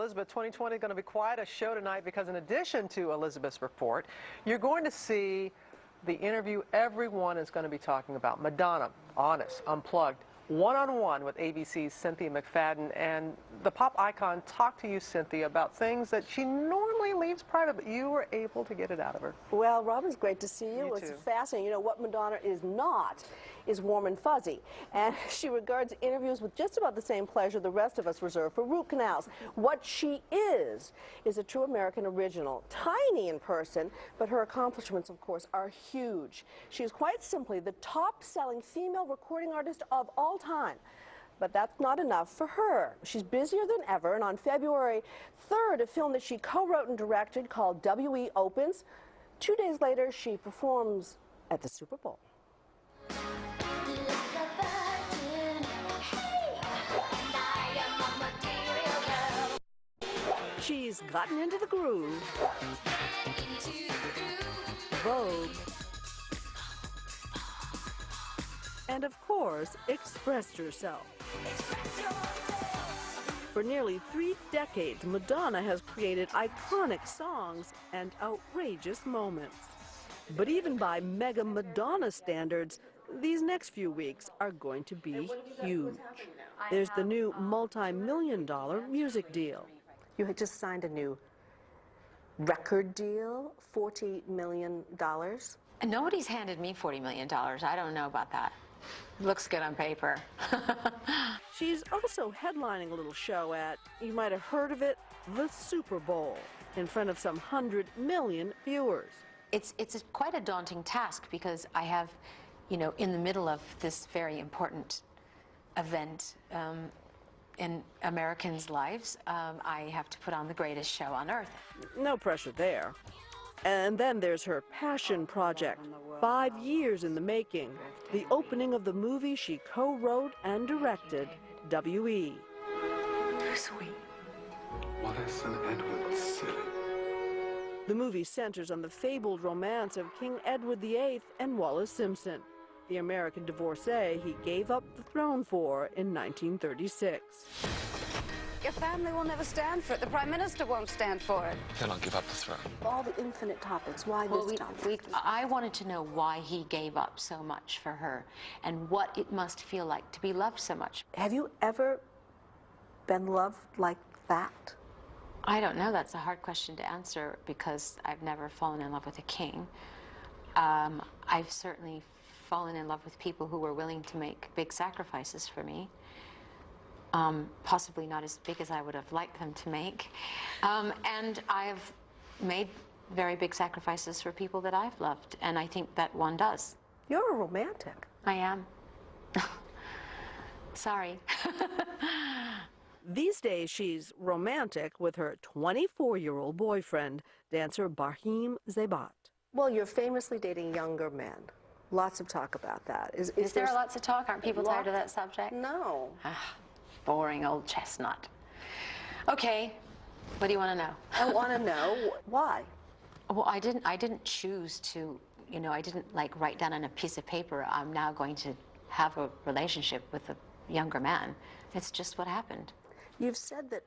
Elizabeth, 2020 is going to be quite a show tonight because in addition to Elizabeth's report, you're going to see the interview everyone is going to be talking about. Madonna, honest, unplugged, one-on-one with ABC's Cynthia McFadden, and the pop icon talked to you, Cynthia, about things that she normally leaves private, but you were able to get it out of her. Well, Robin's great to see you. You It's too. fascinating. You know, what Madonna is not is warm and fuzzy. And she regards interviews with just about the same pleasure the rest of us reserve for root canals. What she is a true American original. Tiny in person, but her accomplishments, of course, are huge. She is quite simply the top-selling female recording artist of all time. But that's not enough for her. She's busier than ever, and on February 3rd, a film that she co-wrote and directed called W.E. opens. 2 days later, she performs at the Super Bowl. She's gotten into the groove. Vogue. And of course, expressed herself. For nearly 3 decades, Madonna has created iconic songs and outrageous moments. But even by mega Madonna standards, these next few weeks are going to be huge. There's the new multi-million-dollar music deal. You had just signed a new record deal, $40 million. Nobody's handed me $40 million. I don't know about that. Looks good on paper. She's also headlining a little show at, you might have heard of it, the Super Bowl, in front of some 100 million viewers. It's quite a daunting task because I have, you know, in the middle of this very important event in Americans' lives, I have to put on the greatest show on earth. No pressure there. And then there's her passion project, 5 years in the making, the opening of the movie she co-wrote and directed, W.E. Too sweet. Wallace and Edward, silly. The movie centers on the fabled romance of King Edward VIII and Wallis Simpson, the American divorcee he gave up the throne for in 1936. Your family will never stand for it. The Prime Minister won't stand for it. He'll not give up the throne. All the infinite topics, why this topic? I wanted to know why he gave up so much for her and what it must feel like to be loved so much. Have you ever been loved like that? I don't know. That's a hard question to answer because I've never fallen in love with a king. I've certainly fallen in love with people who were willing to make big sacrifices for me. Possibly not as big as I would have liked them to make. And I've made very big sacrifices for people that I've loved, and I think that one does. You're a romantic. I am. Sorry. These days, she's romantic with her 24-year-old boyfriend, dancer Brahim Zebat. Well, you're famously dating younger men. Lots of talk about that. Is there lots of talk? Aren't people tired of that subject? No. Boring old chestnut. Okay, what do you want to know? I want to know why. Well, I didn't choose to, you know, I didn't like write down on a piece of paper, I'm now going to have a relationship with a younger man. It's just what happened. You've said that